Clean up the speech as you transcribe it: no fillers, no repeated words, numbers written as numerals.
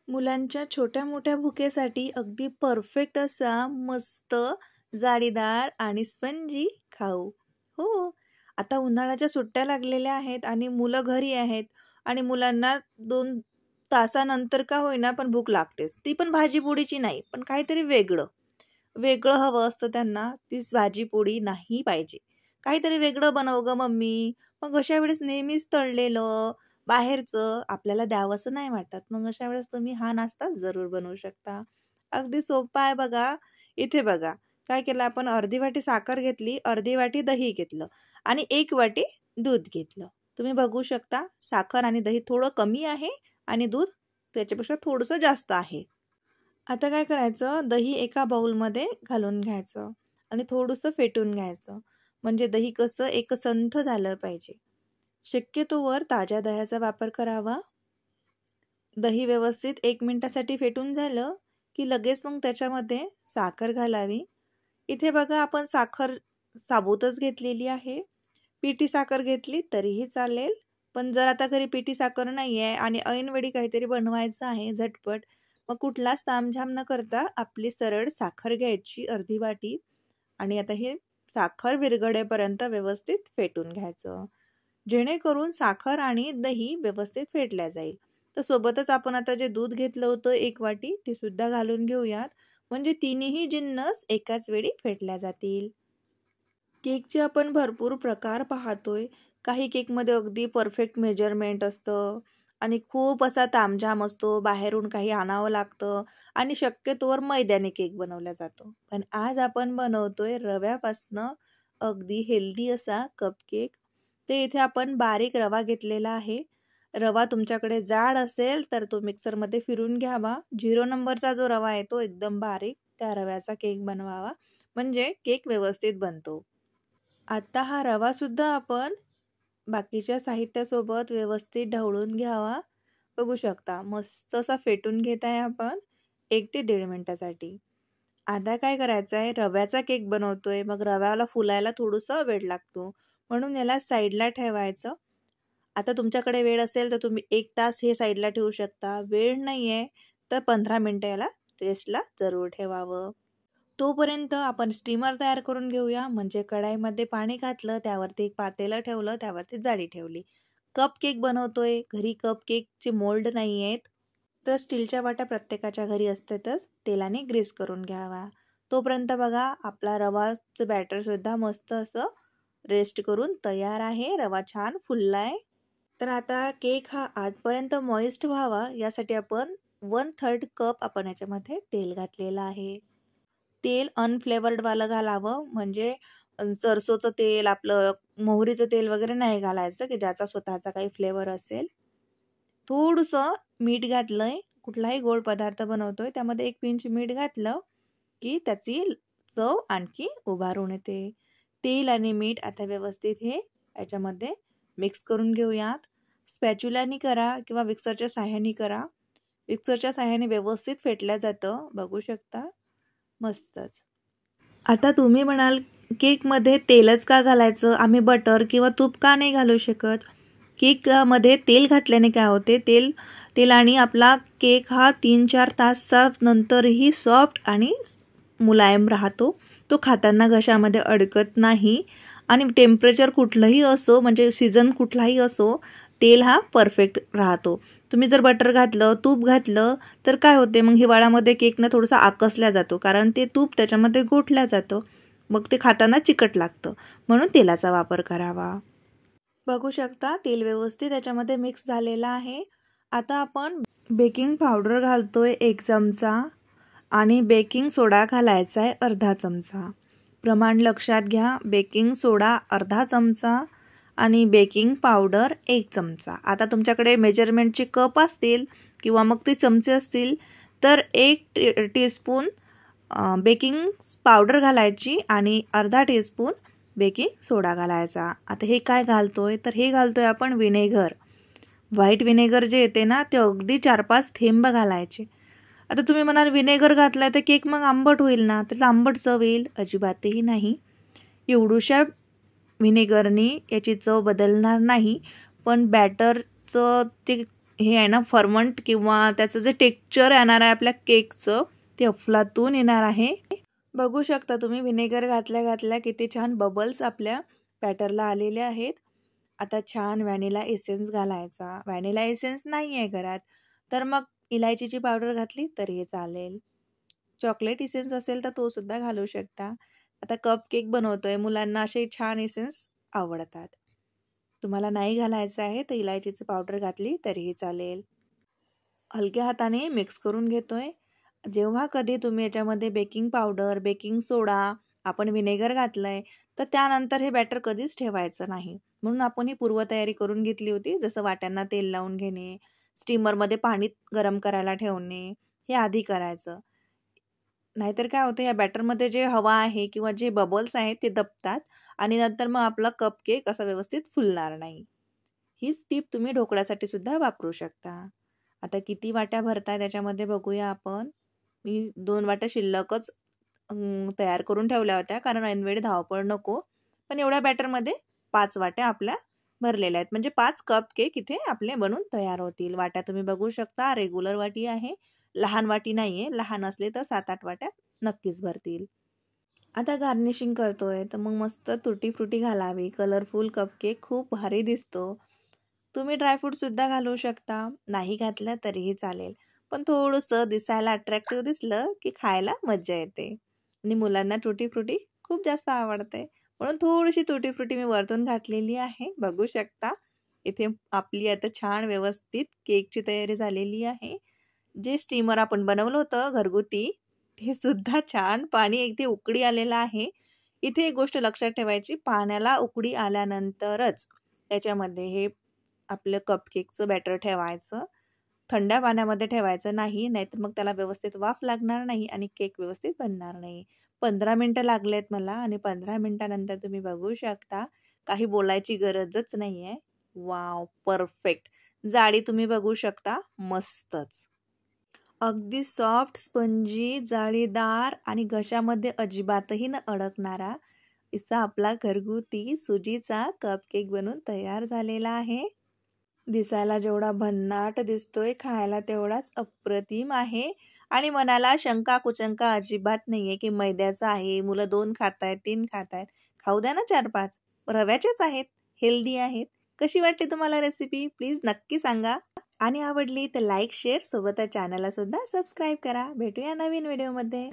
मुलांच्या छोट्या-मोठ्या भुकेसाठी अगदी परफेक्ट असा मस्त जाळीदार आणि स्पंजी खाऊ. हो, आता उन्हाळ्याच्या सुट्ट्या लागलेल्या आहेत आणि मुलं घरी आहेत आणि मुलांना 2 तासानंतर का होईना पण भूक लागतेच. ती पण भाजी-पोळीची नाही, पण काहीतरी वेगळं. वेगळं हवं असतं त्यांना. तीच भाजी-पोळी नाही पाहिजे. काहीतरी वेगळं बनव गं मम्मी. मग अशा वेळेस नेहमीच तळलेलं बाहेरचं आपल्याला द्यावंसं नाही वाटत. मग अशा वेळेस तुम्ही हा नाश्ता जरूर बनवू शकता. अगदी सोपा आहे बघा. इथे बघा, काय केलं आपण अर्धी वाटी साखर घेतली, अर्धी वाटी दही घेतलं आणि 1 वाटी दूध घेतलं. तुम्ही बघू शकता साखर आणि दही थोडं कमी आहे आणि दूध त्याच्यापेक्षा थोडंसं जास्त आहे. आता काय करायचं, दही एका बाउलमध्ये घालून घ्यायचं आणि थोडंसं फेटून घ्यायचं. म्हणजे दही कसं एकसंध झालं पाहिजे. शक्यतोवर ताज्या दह्याचा वापर करावा. दही व्यवस्थित 1 मिनिटासाठी फेटून झालं की लगेच मग त्याच्यामध्ये साखर घालावी. इथे बघा आपण साखर साबूतच घेतलेली आहे. पिठी साखर घेतली तरीही चालेल. पण जर आता घरी पिठी साखर नाही आहे आणि ऐनवेळी काहीतरी बनवायचं आहे झटपट, मग कुठलाच तामझाम न करता आपली सरळ साखर घ्यायची अर्धी वाटी आणि आता हे साखर विरघळेपर्यंत व्यवस्थित फेटून घ्यायचं. जेणेकरून साखर आणि दही व्यवस्थित फेटल्या जाईल. तर सोबतच आपण आता जे दूध घेतलं होतं 1 वाटी ते सुद्धा घालून घेऊयात. म्हणजे तिन्ही जिन्नस एकाच वेळी फेटल्या जातील. केकचे आपण भरपूर प्रकार पाहतोय. काही केकमध्ये अगदी परफेक्ट मेजरमेंट असतं आणि खूप असा तामझाम असतो. बाहेरून काही आणावं लागतं आणि शक्यतोवर मैद्याने केक बनवला जातो. पण आज आपण बनवतोय रव्यापासनं अगदी हेल्दी असा कपकेक. ते इथे आपण बारीक रवा घेतलेला आहे. रवा तुमच्याकडे जाड असेल तर तो मिक्सरमध्ये फिरून घ्यावा. 0 नंबरचा जो रवा आहे तो एकदम बारीक, त्या रव्याचा केक बनवावा. म्हणजे केक व्यवस्थित बनतो. आता हा रवासुद्धा आपण बाकीच्या साहित्यासोबत व्यवस्थित ढवळून घ्यावा. बघू शकता मस्त असा फेटून घेत आहे आपण 1 ते 1.5 मिनिटासाठी. आता काय करायचं आहे, रव्याचा केक बनवतोय मग रव्याला फुलायला थोडंसं वेळ लागतो. म्हणून याला साईडला ठेवायचं. आता तुमच्याकडे वेळ असेल तर तुम्ही 1 तास हे साईडला ठेवू शकता. वेळ नाही आहे तर 15 मिनिटं याला रेस्टला जरूर ठेवावं. तोपर्यंत आपण स्टीमर तयार करून घेऊया. म्हणजे कढाईमध्ये पाणी घातलं, त्यावरती एक पातेलं ठेवलं, त्यावरती जाळी ठेवली. कप केक बनवतोय, घरी कप केकचे मोल्ड नाही आहेत तर स्टीलच्या वाट्या प्रत्येकाच्या घरी असतातच. तेलाने ग्रीस करून घ्यावा. तोपर्यंत बघा आपला रवाचं बॅटरसुद्धा मस्त असं रेस्ट करून तयार आहे. रवा छान फुललाय. तर आता केक हा आतपर्यंत मॉइस्ट व्हावा यासाठी आपण 1/3 कप आपण याच्यामध्ये तेल घातलेलं आहे. तेल अनफ्लेवर्डवालं घालावं. म्हणजे सरसोचं तेल, आपलं मोहरीचं तेल वगैरे नाही घालायचं की ज्याचा स्वतःचा काही फ्लेवर असेल. थोडंसं मीठ घातलंय. कुठलाही गोड पदार्थ बनवतोय त्यामध्ये 1 पिंच मीठ घातलं की त्याची चव आणखी उभारून येते. तेल आणि मीठ आता व्यवस्थित हे याच्यामध्ये मिक्स करून घेऊयात. स्पॅच्युलानी करा किंवा मिक्सरच्या साहाय्याने करा. मिक्सरच्या साहाय्याने व्यवस्थित फेटलं जातं. बघू शकता. मस्तच. आता तुम्ही म्हणाल केकमध्ये तेलच का घालायचं? आम्ही बटर किंवा तूप का नाही घालू शकत? केकमध्ये तेल घातल्याने काय होते, तेलाने आपला केक हा 3-4 तासानंतरही सॉफ्ट आणि मुलायम राहतो. तो खाताना घशामध्ये अडकत नाही आणि टेम्परेचर कुठलंही असो, म्हणजे सीझन कुठलाही असो, तेल हा परफेक्ट राहतो. तुम्ही जर बटर घातलं, तूप घातलं तर काय होते, मग हिवाळ्यामध्ये केकनं थोडंसं आकसला जातो कारण ते तूप त्याच्यामध्ये गोठल्या जातं. मग ते खाताना चिकट लागतं. म्हणून तेलाचा वापर करावा. बघू शकता तेल व्यवस्थित याच्यामध्ये मिक्स झालेलं आहे. आता आपण बेकिंग पावडर घालतोय 1 चमचा आणि बेकिंग सोडा घालायचा आहे अर्धा चमचा. प्रमाण लक्षात घ्या. बेकिंग सोडा अर्धा चमचा आणि बेकिंग पावडर 1 चमचा. आता तुमच्याकडे मेजरमेंटचे कप असतील किंवा मग ते चमचे असतील तर 1 टीस्पून बेकिंग पावडर घालायची आणि अर्धा टीस्पून बेकिंग सोडा घालायचा. आता हे काय घालतोय, तर हे घालतोय आपण व्हिनेगर. व्हाईट व्हिनेगर जे येते ना ते अगदी 4-5 थेंब घालायचे. आता तुम्ही म्हणाल व्हिनेगर घातलाय तर केक मग आंबट होईल ना, त्याला आंबट चव येईल? अजिबातही नाही. एवढूशा व्हिनेगरनी याची चव बदलणार नाही, पण बॅटरचं ते हे आहे ना फर्मंट किंवा त्याचं जे टेक्स्चर येणार आहे आपल्या केकचं ते अफलातून येणार आहे. बघू शकता तुम्ही व्हिनेगर घातल्या घातल्या किती छान बबल्स आपल्या बॅटरला आलेले आहेत. आता छान व्हॅनिला एसेन्स घालायचा. व्हॅनिला एसेन्स नाही आहे घरात तर मग इलायचीची पावडर घातली तरीही चालेल. चॉकलेट इसेन्स असेल तर तो सुद्धा घालू शकता. आता कप केक बनवतोय, मुलांना असे छान इसेन्स आवडतात. तुम्हाला नाही घालायचं आहे तर इलायचीची पावडर घातली तरीही चालेल. हलक्या हाताने मिक्स करून घेतोय. जेव्हा कधी तुम्ही याच्यामध्ये बेकिंग पावडर, बेकिंग सोडा, आपण व्हिनेगर घातलंय तर त्यानंतर हे बॅटर कधीच ठेवायचं नाही. म्हणून आपण ही पूर्वतयारी करून घेतली होती. जसं वाट्यांना तेल लावून घेणे, स्टीमरमध्ये पाणी गरम करायला ठेवणे, हे आधी करायचं. नाहीतर काय होतं या बॅटरमध्ये जे हवा आहे किंवा जे बबल्स आहेत ते दबतात आणि नंतर मग आपला कप केक असा व्यवस्थित फुलणार नाही. हीच टीप तुम्ही ढोकळ्यासाठी सुद्धा वापरू शकता. आता किती वाट्या भरताय त्याच्यामध्ये बघूया आपण. मी 2 वाट्या शिल्लकच तयार करून ठेवल्या होत्या कारण ऐनवेळी धावपळ नको. पण एवढ्या बॅटरमध्ये 5 वाट्या आपल्या भरलेल्या आहेत. म्हणजे 5 कप केक इथे आपले बनून तयार होतील. वाट्या तुम्ही बघू शकता रेग्युलर वाटी आहे. लहान वाटी नाहीये. लहान असले तर 7-8 वाट्या नक्कीच भरतील. आता गार्निशिंग करतोय तर मग मस्त तुटी फ्रुटी घालावी. कलरफुल कपकेक खूप भारी दिसतो. तुम्ही ड्रायफ्रूटसुद्धा घालू शकता. नाही घातलं तरीही चालेल. पण थोडंसं दिसायला अट्रॅक्टिव्ह दिसलं की खायला मज्जा येते. आणि मुलांना तुटी फ्रुटी खूप जास्त आवडते. म्हणून थोडीशी तुटी फ्रुटी मी वरतून घातलेली आहे. बघू शकता. इथे आपली आता छान व्यवस्थित केकची तयारी झालेली आहे. जे स्टीमर आपण बनवलं होतं घरगुती ते सुद्धा छान पाणी इथे उकळी आलेलं आहे. इथे एक गोष्ट लक्षात ठेवायची, पाण्याला उकळी आल्यानंतरच त्याच्यामध्ये हे आपलं कपकेकचं बॅटर ठेवायचं. थंड पाण्यामध्ये ठेवायचं नाही, नाहीतर मग त्याला व्यवस्थित वाफ लागणार नाही आणि केक व्यवस्थित बनणार नाही. 15 मिनिटं लागलेत मला आणि 15 मिनिटानंतर तुम्ही बघू शकता काही बोलायची गरजच नाही आहे. वॉव! परफेक्ट. जाडी तुम्ही बघू शकता मस्तच. अगदी सॉफ्ट, स्पंजी, जाळीदार आणि घशामध्ये अजिबातही न अडकणारा असा आपला घरगुती सुजीचा कपकेक बनून तयार झालेला आहे. दिसायला जेवढा भन्नाट दिसतोय, खायला तेवढाच अप्रतिम आहे. आणि मनाला शंका कुचंका अजिबात नाहीये की मैद्याचा आहे, मुलं 2 खातायत, 3 खातायत. खाऊ द्या ना 4-5. रव्याचेच आहेत, हेल्दी आहेत. कशी वाटली तुम्हाला रेसिपी? प्लीज नक्की सांगा. आणि आवडली तर लाईक, शेअर सोबतच चॅनलला सुद्धा सबस्क्राईब करा. भेटूया नवीन व्हिडिओमध्ये.